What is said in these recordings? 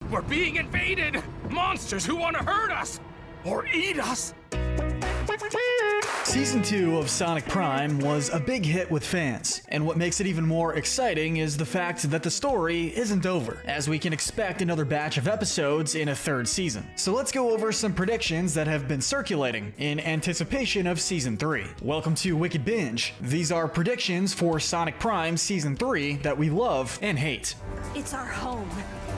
We're being invaded! Monsters who want to hurt us! Or eat us! Season 2 of Sonic Prime was a big hit with fans, and what makes it even more exciting is the fact that the story isn't over, as we can expect another batch of episodes in a third season. So let's go over some predictions that have been circulating in anticipation of Season 3. Welcome to Wicked Binge. These are predictions for Sonic Prime Season 3 that we love and hate. It's our home,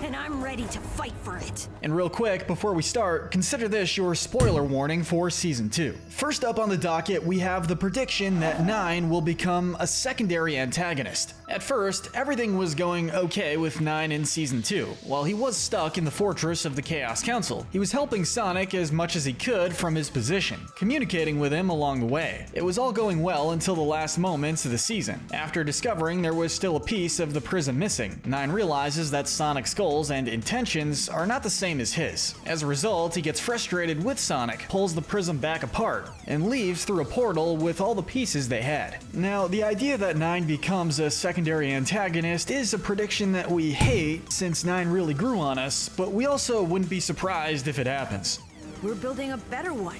and I'm ready to fight for it. And real quick, before we start, consider this your spoiler warning for Season 2. First up on the docket, we have the prediction that 9 will become a secondary antagonist. At first, everything was going okay with 9 in Season 2. While he was stuck in the fortress of the Chaos Council, he was helping Sonic as much as he could from his position, communicating with him along the way. It was all going well until the last moments of the season. After discovering there was still a piece of the prism missing, 9 realizes that Sonic's goals and intentions are not the same as his. As a result, he gets frustrated with Sonic, pulls the prism back apart, and leaves through a portal with all the pieces they had. Now, the idea that 9 becomes a secondary antagonist is a prediction that we hate since 9 really grew on us, but we also wouldn't be surprised if it happens. We're building a better one.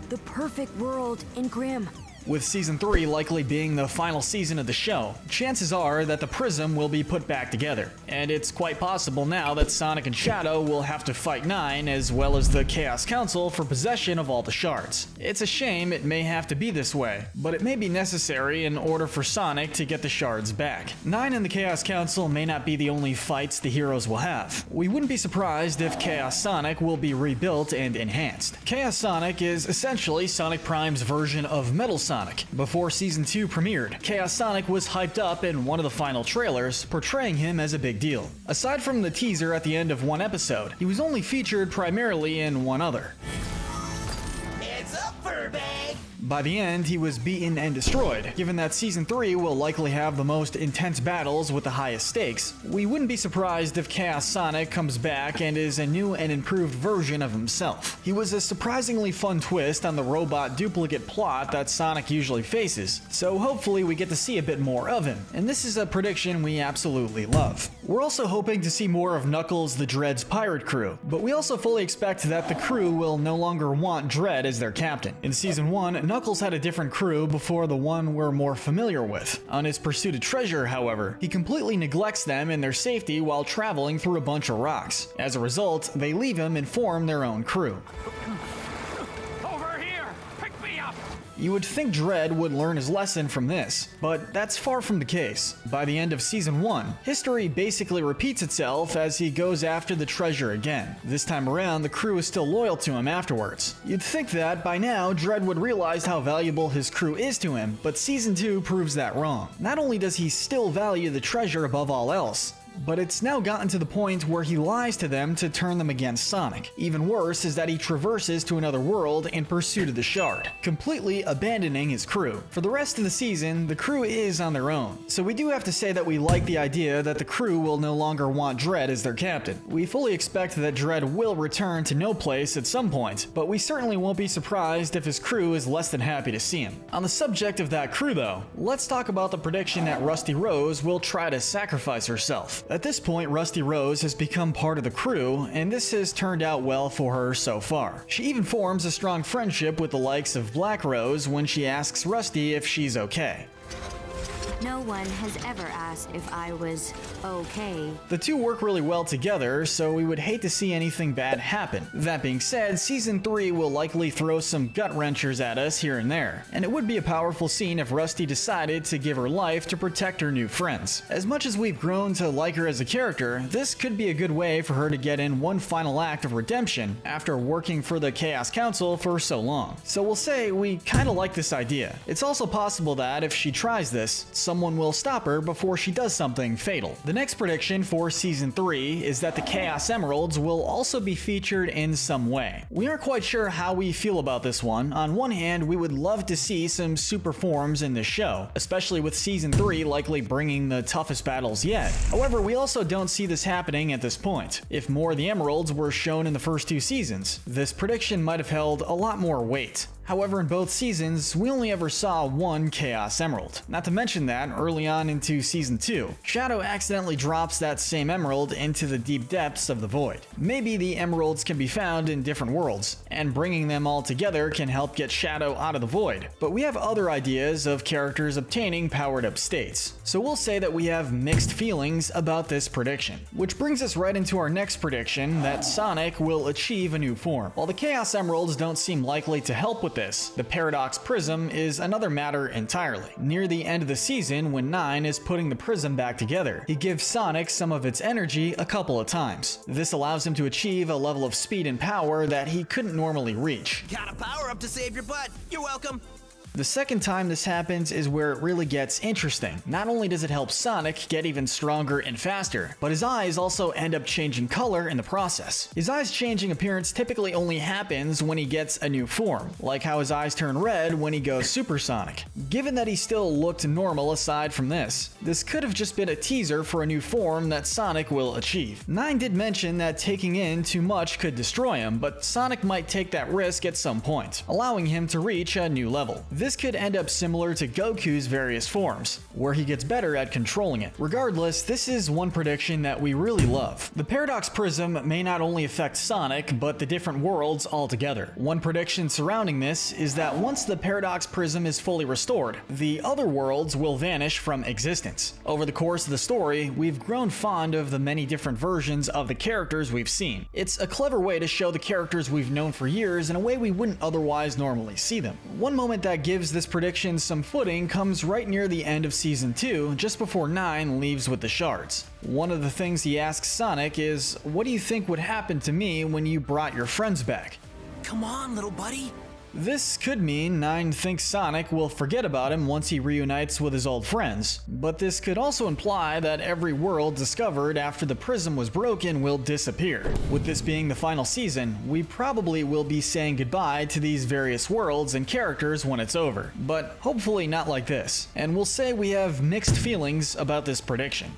The perfect world in Grimm. With Season 3 likely being the final season of the show, chances are that the Prism will be put back together. And it's quite possible now that Sonic and Shadow will have to fight 9 as well as the Chaos Council for possession of all the shards. It's a shame it may have to be this way, but it may be necessary in order for Sonic to get the shards back. 9 and the Chaos Council may not be the only fights the heroes will have. We wouldn't be surprised if Chaos Sonic will be rebuilt and enhanced. Chaos Sonic is essentially Sonic Prime's version of Metal Sonic. Before Season 2 premiered, Chaos Sonic was hyped up in one of the final trailers, portraying him as a big deal. Aside from the teaser at the end of one episode, he was only featured primarily in one other. It's up, Furby! By the end, he was beaten and destroyed. Given that Season 3 will likely have the most intense battles with the highest stakes, we wouldn't be surprised if Chaos Sonic comes back and is a new and improved version of himself. He was a surprisingly fun twist on the robot duplicate plot that Sonic usually faces, so hopefully we get to see a bit more of him, and this is a prediction we absolutely love. We're also hoping to see more of Knuckles the Dread's pirate crew, but we also fully expect that the crew will no longer want Dread as their captain. In Season 1, Knuckles had a different crew before the one we're more familiar with. On his pursuit of treasure, however, he completely neglects them and their safety while traveling through a bunch of rocks. As a result, they leave him and form their own crew. Over here! Pick me up! You would think Dread would learn his lesson from this, but that's far from the case. By the end of Season 1, history basically repeats itself as he goes after the treasure again. This time around, the crew is still loyal to him afterwards. You'd think that by now, Dread would realize how valuable his crew is to him, but Season 2 proves that wrong. Not only does he still value the treasure above all else, but it's now gotten to the point where he lies to them to turn them against Sonic. Even worse is that he traverses to another world in pursuit of the shard, completely abandoning his crew. For the rest of the season, the crew is on their own, so we do have to say that we like the idea that the crew will no longer want Dread as their captain. We fully expect that Dread will return to No Place at some point, but we certainly won't be surprised if his crew is less than happy to see him. On the subject of that crew though, let's talk about the prediction that Rusty Rose will try to sacrifice herself. At this point, Rusty Rose has become part of the crew, and this has turned out well for her so far. She even forms a strong friendship with the likes of Black Rose when she asks Rusty if she's okay. No one has ever asked if I was okay. The two work really well together, so we would hate to see anything bad happen. That being said, Season 3 will likely throw some gut-wrenchers at us here and there, and it would be a powerful scene if Rusty decided to give her life to protect her new friends. As much as we've grown to like her as a character, this could be a good way for her to get in one final act of redemption after working for the Chaos Council for so long. So we'll say we kinda like this idea. It's also possible that if she tries this, someone will stop her before she does something fatal. The next prediction for Season 3 is that the Chaos Emeralds will also be featured in some way. We aren't quite sure how we feel about this one. On one hand, we would love to see some super forms in this show, especially with Season 3 likely bringing the toughest battles yet. However, we also don't see this happening at this point. If more of the Emeralds were shown in the first two seasons, this prediction might have held a lot more weight. However, in both seasons, we only ever saw one Chaos Emerald. Not to mention that, early on into Season 2, Shadow accidentally drops that same emerald into the deep depths of the void. Maybe the emeralds can be found in different worlds, and bringing them all together can help get Shadow out of the void. But we have other ideas of characters obtaining powered up states. So we'll say that we have mixed feelings about this prediction. Which brings us right into our next prediction, that Sonic will achieve a new form. While the Chaos Emeralds don't seem likely to help with this, the Paradox Prism is another matter entirely. Near the end of the season, when 9 is putting the prism back together, he gives Sonic some of its energy a couple of times. This allows him to achieve a level of speed and power that he couldn't normally reach. Got a power up to save your butt. You're welcome. The second time this happens is where it really gets interesting. Not only does it help Sonic get even stronger and faster, but his eyes also end up changing color in the process. His eyes changing appearance typically only happens when he gets a new form, like how his eyes turn red when he goes supersonic. Given that he still looked normal aside from this could have just been a teaser for a new form that Sonic will achieve. 9 did mention that taking in too much could destroy him, but Sonic might take that risk at some point, allowing him to reach a new level. This could end up similar to Goku's various forms, where he gets better at controlling it. Regardless, this is one prediction that we really love. The Paradox Prism may not only affect Sonic, but the different worlds altogether. One prediction surrounding this is that once the Paradox Prism is fully restored, the other worlds will vanish from existence. Over the course of the story, we've grown fond of the many different versions of the characters we've seen. It's a clever way to show the characters we've known for years in a way we wouldn't otherwise normally see them. One moment that gives this prediction some footing comes right near the end of Season 2, just before 9 leaves with the shards. One of the things he asks Sonic is, "What do you think would happen to me when you brought your friends back?" Come on, little buddy. This could mean 9 thinks Sonic will forget about him once he reunites with his old friends, but this could also imply that every world discovered after the prism was broken will disappear. With this being the final season, we probably will be saying goodbye to these various worlds and characters when it's over, but hopefully not like this, and we'll say we have mixed feelings about this prediction.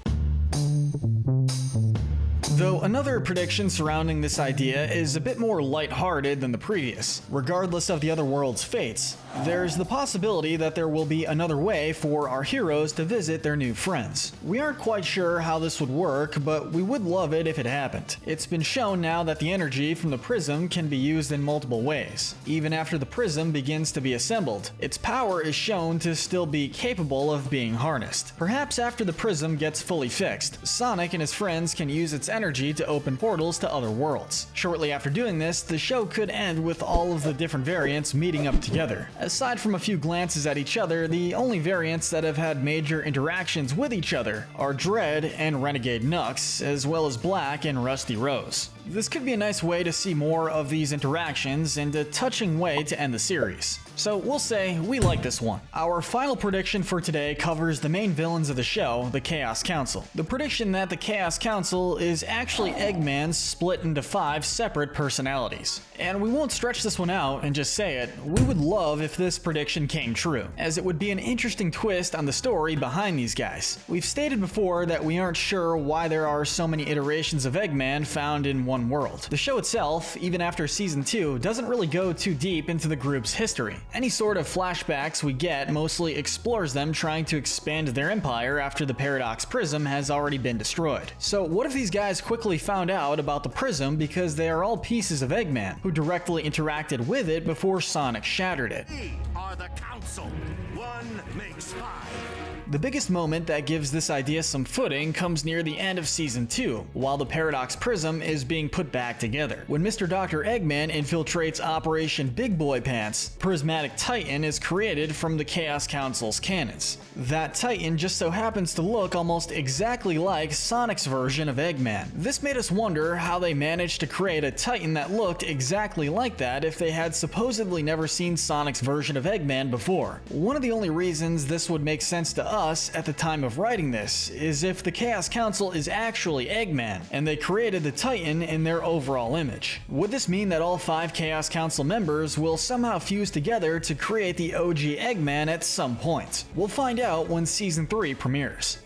Though another prediction surrounding this idea is a bit more lighthearted than the previous. Regardless of the other world's fates, there's the possibility that there will be another way for our heroes to visit their new friends. We aren't quite sure how this would work, but we would love it if it happened. It's been shown now that the energy from the prism can be used in multiple ways. Even after the prism begins to be assembled, its power is shown to still be capable of being harnessed. Perhaps after the prism gets fully fixed, Sonic and his friends can use its energy to open portals to other worlds. Shortly after doing this, the show could end with all of the different variants meeting up together. Aside from a few glances at each other, the only variants that have had major interactions with each other are Dread and Renegade Nux, as well as Black and Rusty Rose. This could be a nice way to see more of these interactions and a touching way to end the series. So we'll say we like this one. Our final prediction for today covers the main villains of the show, the Chaos Council. The prediction that the Chaos Council is actually Eggman split into 5 separate personalities. And we won't stretch this one out and just say it, we would love if this prediction came true, as it would be an interesting twist on the story behind these guys. We've stated before that we aren't sure why there are so many iterations of Eggman found in one world. The show itself, even after Season 2, doesn't really go too deep into the group's history. Any sort of flashbacks we get mostly explores them trying to expand their empire after the Paradox Prism has already been destroyed. So what if these guys quickly found out about the Prism because they are all pieces of Eggman, who directly interacted with it before Sonic shattered it? We are the Council. 1 makes 5. The biggest moment that gives this idea some footing comes near the end of Season 2, while the Paradox Prism is being put back together. When Mr. Dr. Eggman infiltrates Operation Big Boy Pants, Prismatic Titan is created from the Chaos Council's cannons. That Titan just so happens to look almost exactly like Sonic's version of Eggman. This made us wonder how they managed to create a Titan that looked exactly like that if they had supposedly never seen Sonic's version of Eggman before. One of the only reasons this would make sense to us at the time of writing this is if the Chaos Council is actually Eggman, and they created the Titan in their overall image. Would this mean that all 5 Chaos Council members will somehow fuse together to create the OG Eggman at some point? We'll find out when Season 3 premieres.